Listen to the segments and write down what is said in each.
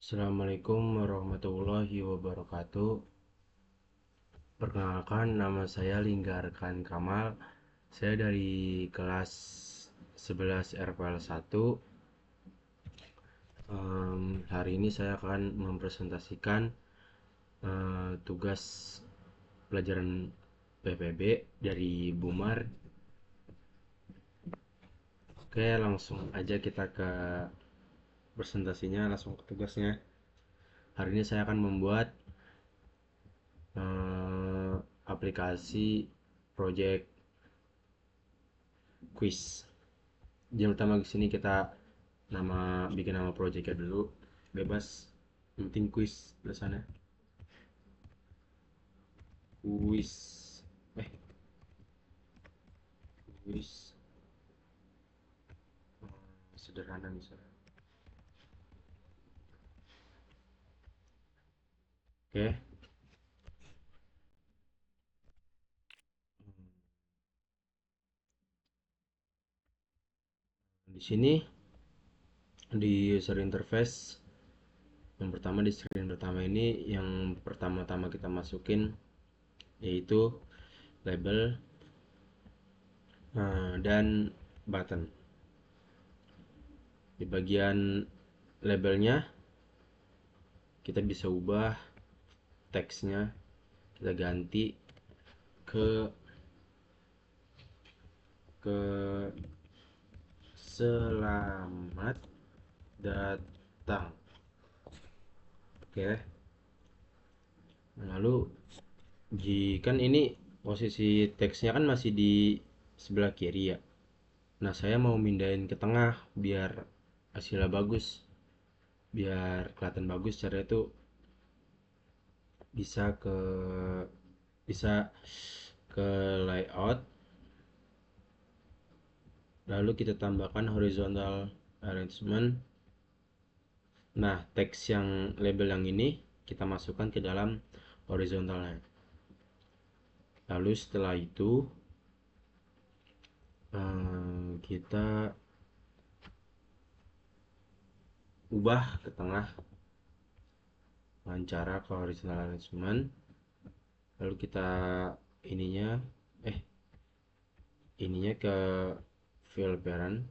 Assalamualaikum warahmatullahi wabarakatuh. Perkenalkan, nama saya Linggarkan Kamal. Saya dari kelas 11 RPL 1. Hari ini saya akan mempresentasikan tugas pelajaran PPB dari Bumar. Oke, langsung aja kita ke presentasinya, langsung ke tugasnya. Hari ini saya akan membuat eh, aplikasi project quiz. Yang pertama di sini kita bikin nama projectnya dulu, bebas, yang penting quiz tulisannya. Quiz, eh quiz. Sederhana misalnya. Oke. Di sini di user interface, yang pertama di screen pertama ini, yang pertama-tama kita masukin yaitu label dan button. Di bagian labelnya kita bisa ubah teksnya, kita ganti ke ke selamat datang. Oke. Lalu jika ini posisi teksnya kan masih di sebelah kiri ya. Nah, saya mau mindahin ke tengah biar hasilnya bagus, biar kelihatan bagus. Cara itu bisa ke bisa ke layout, lalu kita tambahkan horizontal arrangement. Nah, teks yang label yang ini kita masukkan ke dalam horizontalnya. Lalu setelah itu kita ubah ke tengah dengan cara ke horizontal arrangement. Lalu kita ininya eh ininya ke fill parent.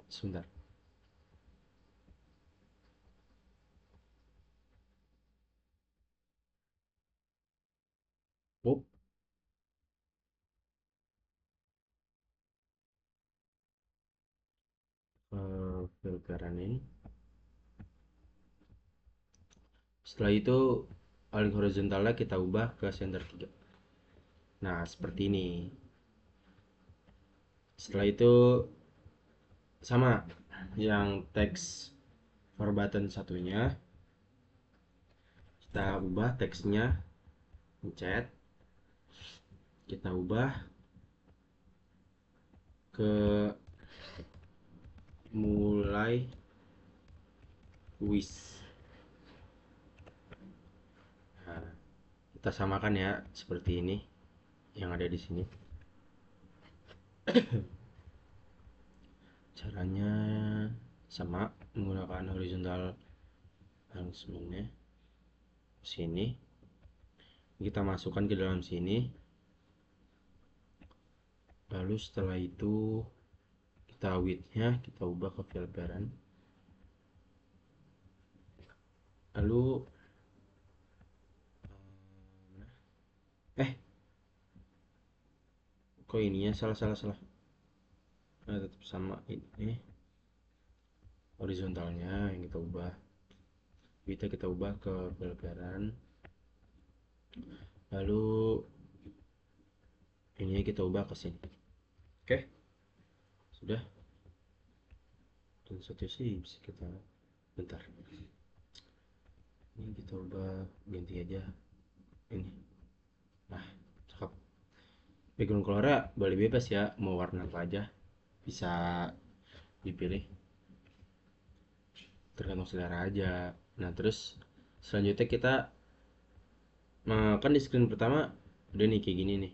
Sebentar. Up. Fill parent ini. Setelah itu paling horizontalnya kita ubah ke center 3. Nah, seperti ini. Setelah itu sama yang teks for button satunya, kita ubah teksnya chat, kita ubah ke mulai quiz. Nah, kita samakan ya seperti ini yang ada di sini. Caranya sama, menggunakan horizontal arrangementnya sini, kita masukkan ke dalam sini. Lalu setelah itu kita widthnya kita ubah ke fill parent. Lalu eh kok ininya salah salah salah. Nah, tetap sama ini horizontalnya yang kita ubah, kita ubah ke fill parent. Lalu ini kita ubah ke sini. Oke, sudah. Dan satu sih bisa kita, bentar, ini kita ubah, ganti aja ini. Nah, cakep. Background colornya boleh bebas ya, mau warna apa aja bisa dipilih, tergantung selera aja. Nah, terus selanjutnya kita kan di screen pertama udah nih kayak gini nih.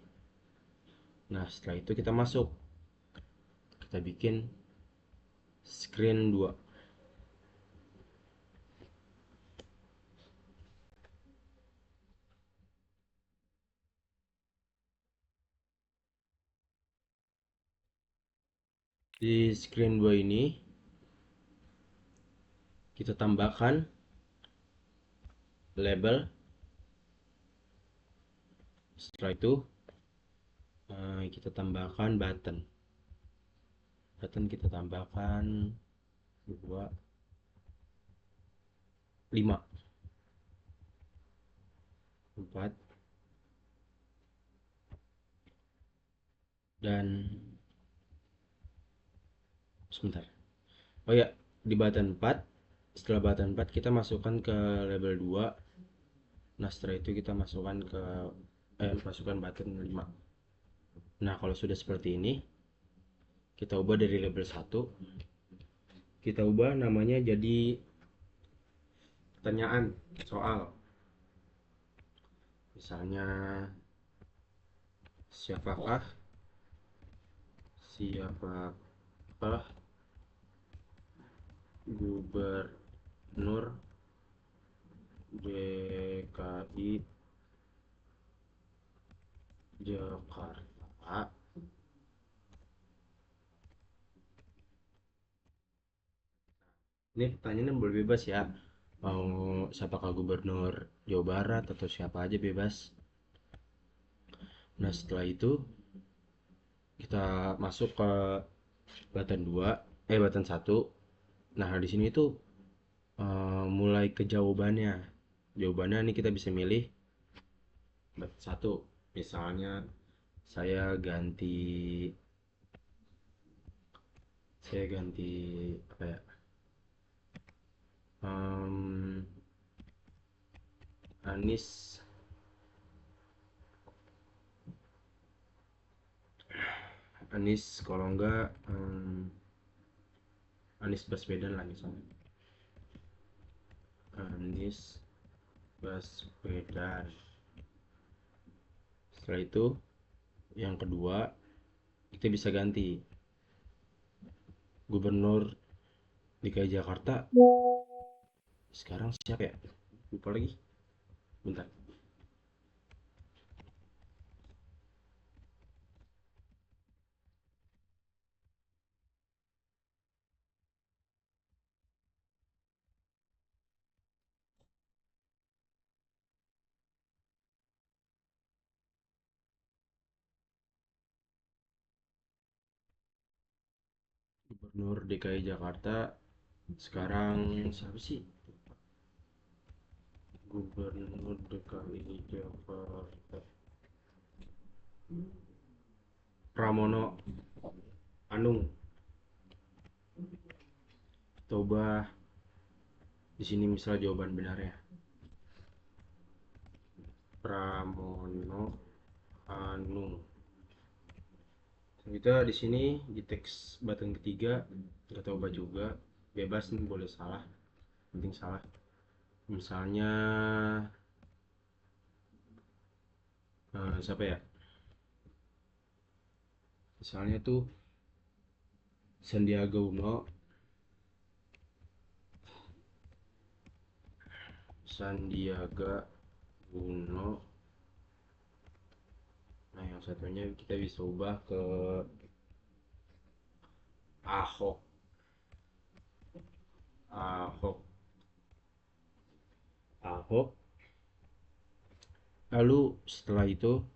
Nah, setelah itu kita masuk, kita bikin screen 2. Di screen 2 ini kita tambahkan label. Setelah itu kita tambahkan button. Button kita tambahkan 2, 5, 4, dan sebentar. Oh ya, di button 4, setelah button 4 kita masukkan ke label 2. Nah, setelah itu kita masukkan button 5. Nah, kalau sudah seperti ini, kita ubah dari label 1, kita ubah namanya jadi pertanyaan, soal. Misalnya, siapakah siapakah gubernur DKI Jakarta? Ini pertanyaan boleh bebas ya. Mau siapakah gubernur Jawa Barat atau siapa aja bebas. Nah, setelah itu kita masuk ke button 2, button 1. Nah, di sini tuh mulai ke jawabannya. Jawabannya ini kita bisa milih button 1. Misalnya saya ganti saya ganti apa ya? Em, Anies Anies kalau enggak Anies Baswedan lah misalnya. Anies Baswedan. Setelah itu yang kedua kita bisa ganti gubernur DKI Jakarta sekarang siapa ya, lupa lagi, bentar. Gubernur DKI Jakarta sekarang siapa sih? Gubernur DKI Jakarta Pramono Anung. Coba di sini misalnya jawaban benarnya Pramono Anung. Kita di sini di teks button ketiga nggak tahu ubah juga, bebas nih, boleh salah, penting salah. Misalnya siapa ya? Misalnya tuh Sandiaga Uno, Sandiaga Uno. Nah, yang satunya kita bisa ubah ke Ahok. Ahok. Ahok. Lalu setelah itu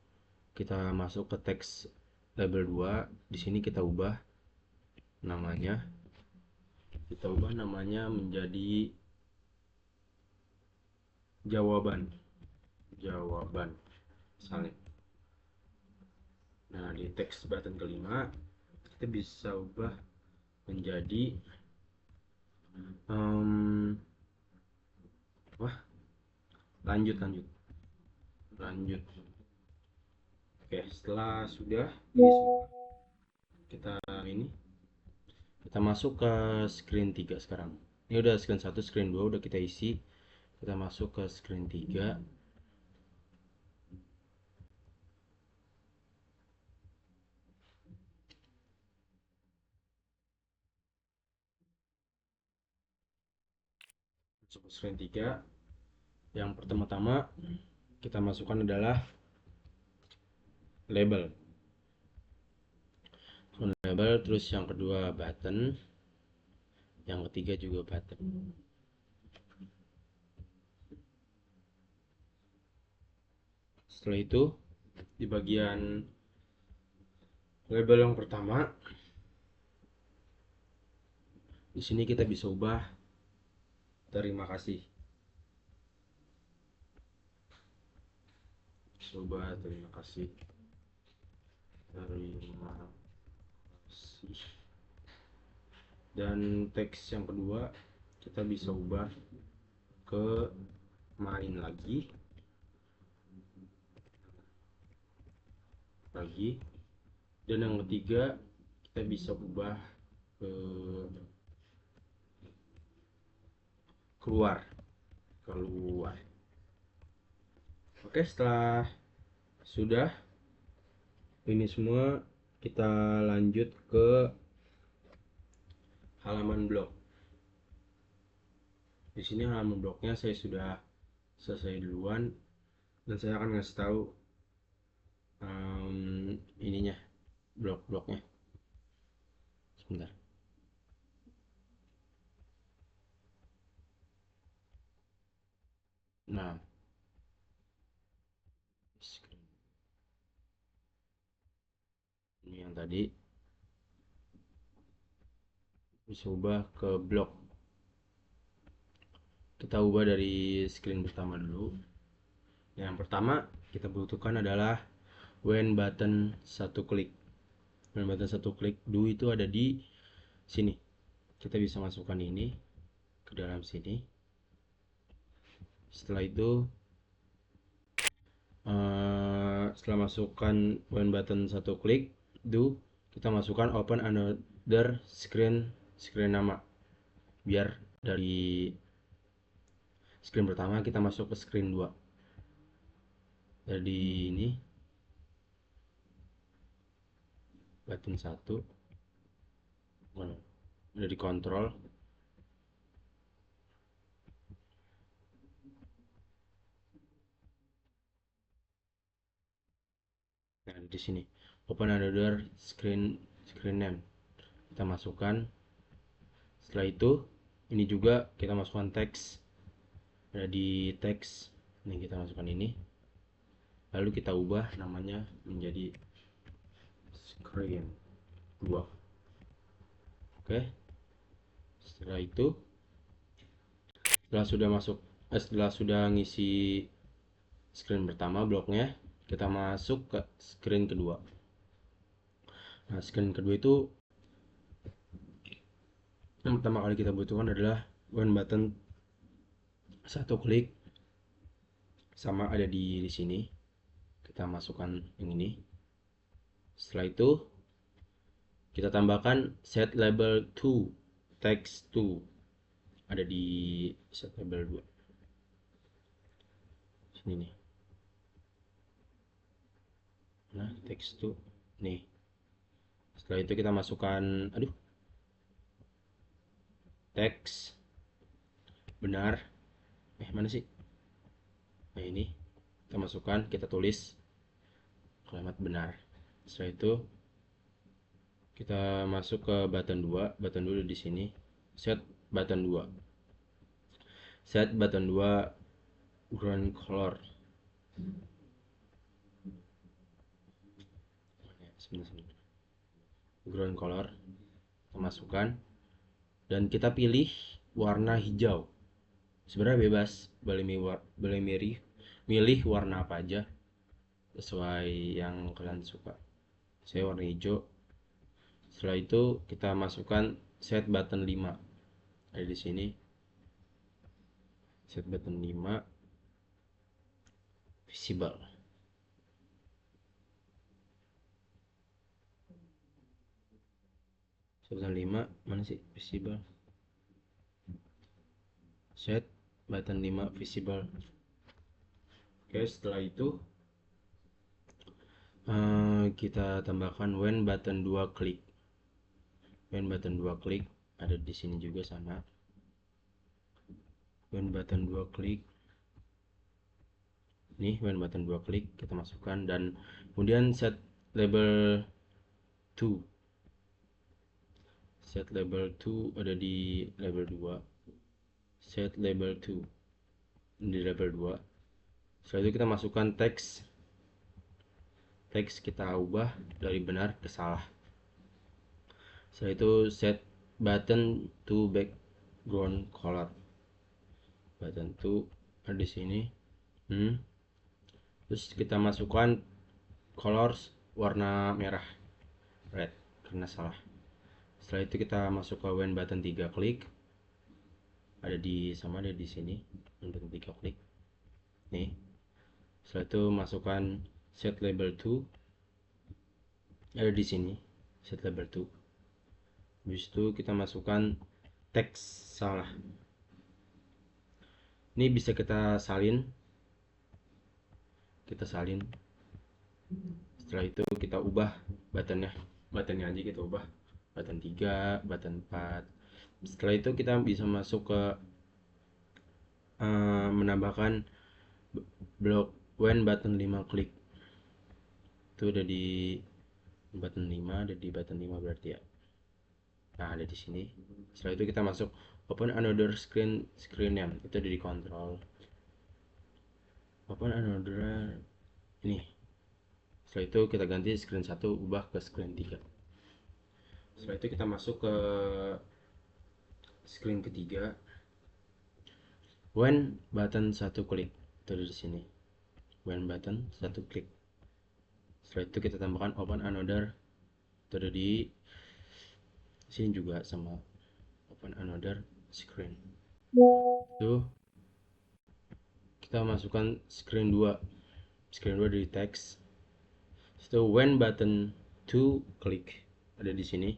kita masuk ke teks label 2. Di sini namanya. Kita ubah namanya menjadi jawaban. Jawaban. Misalnya. Nah, di teks button kelima kita bisa ubah menjadi um, wah, lanjut lanjut lanjut. Oke, setelah sudah ini kita ini kita masuk ke screen 3 sekarang. Ini udah screen 1, screen 2 udah kita isi. Kita masuk ke screen 3. Masuk ke screen 3. Yang pertama-tama kita masukkan adalah label. Label, terus yang kedua button, yang ketiga juga button. Setelah itu di bagian label yang pertama, di sini kita bisa ubah terima kasih. Coba terima kasih. Terima kasih. Dan teks yang kedua kita bisa ubah ke main lagi. Dan yang ketiga kita bisa ubah ke keluar. Oke, setelah sudah ini semua, kita lanjut ke halaman blog. Di sini halaman blognya saya sudah selesai duluan, dan saya akan ngasih tahu ininya, blog-blognya. Sebentar. Nah, ini yang tadi bisa ubah ke blog. Kita ubah dari screen pertama dulu. Yang pertama kita butuhkan adalah when button satu klik. When button satu klik do itu ada di sini. Kita bisa masukkan ini ke dalam sini. Setelah itu setelah masukkan when button satu klik do, kita masukkan open another screen nama, biar dari screen pertama kita masuk ke screen 2. Jadi ini button 1 udah dikontrol. Nah, di sini open another screen name kita masukkan. Setelah itu ini juga kita masukkan teks. Ada di teks ini kita masukkan ini, lalu kita ubah namanya menjadi screen 2. Oke, setelah itu setelah sudah ngisi screen pertama bloknya, kita masuk ke screen kedua. Nah, screen kedua itu yang pertama kali kita butuhkan adalah when button satu klik, sama ada di sini. Kita masukkan yang ini. Setelah itu kita tambahkan set label to text to, ada di set label 2 sini nih. Nah, text to nih. Setelah itu kita masukkan teks benar. Mana sih? Nah, ini kita masukkan, kita tulis kalimat benar. Setelah itu kita masuk ke button 2. Button 2 di sini. Set button 2. Set button 2 ground color. Ground color kita masukkan, dan kita pilih warna hijau. Sebenarnya bebas, boleh milih warna apa aja sesuai yang kalian suka. Saya warna hijau. Setelah itu kita masukkan set button 5. Ada di sini. Set button 5 visible. Set button 5 mana sih visible? Set button 5 visible. Oke, setelah itu kita tambahkan when button 2 klik. When button 2 klik ada di sini juga sama. when button 2 klik. Nih when button 2 klik kita masukkan, dan kemudian set label to. Set label to ada di label 2. Set label to di label 2. Setelah itu kita masukkan teks. Teks kita ubah dari benar ke salah. Setelah itu set button to background color. Button to ada di sini. Terus kita masukkan colors warna merah, red, karena salah. Setelah itu kita masuk ke when button 3 klik. Ada di sini. When button 3 klik. Nih. Setelah itu masukkan set label to. Ada di sini. Set label to. Habis itu kita masukkan teks salah. Ini bisa kita salin. Setelah itu kita ubah buttonnya aja kita ubah, button 3, button 4. Setelah itu kita bisa masuk ke menambahkan blok when button 5 klik. Itu ada di button 5, berarti ya. Nah, ada di sini. Setelah itu kita masuk open another screen name. Itu ada di control. Open another ini. Setelah itu kita ganti screen 1 ubah ke screen 3. Setelah itu kita masuk ke screen ketiga. When button 1 klik. Itu ada di sini. When button 1 klik. Setelah itu kita tambahkan open another. Itu ada di sini juga sama open another screen. Itu kita masukkan screen 2 dari teks. Itu when button 2 klik ada di sini.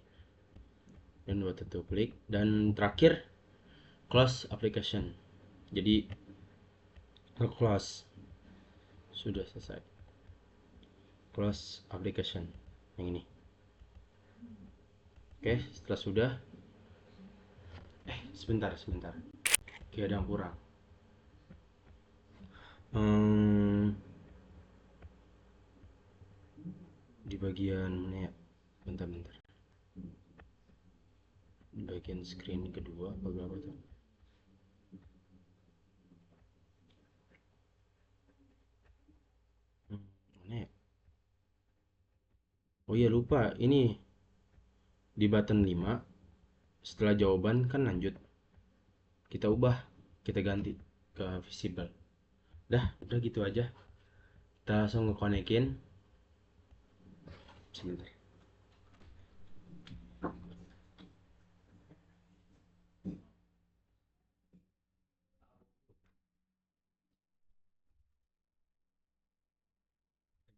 When button 2 klik, dan terakhir close application. Jadi close, sudah selesai. Close application yang ini. Oke, setelah sudah sebentar. Oke, ada yang kurang. Di bagian mana ya? Bentar. Di bagian screen kedua apa berapa tuh? Mana ya? Oh iya, lupa. Ini di button 5 setelah jawaban kan lanjut. Kita ubah, kita ganti ke visible. Udah gitu aja. Kita langsung ngekonekin. Sebentar.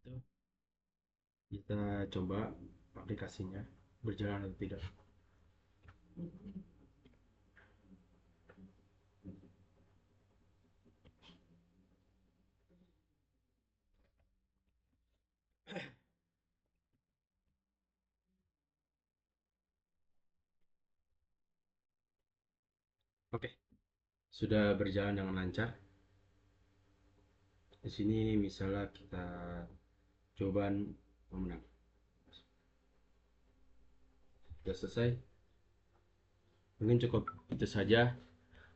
Itu kita coba aplikasinya berjalan atau tidak. Oke, sudah berjalan dengan lancar. Di sini misalnya kita cobaan pemenang. Sudah selesai. Mungkin cukup itu saja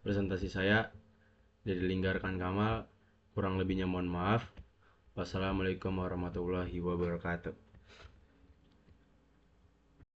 presentasi saya dari Linggarkan Kamal. Kurang lebihnya mohon maaf. Wassalamualaikum warahmatullahi wabarakatuh.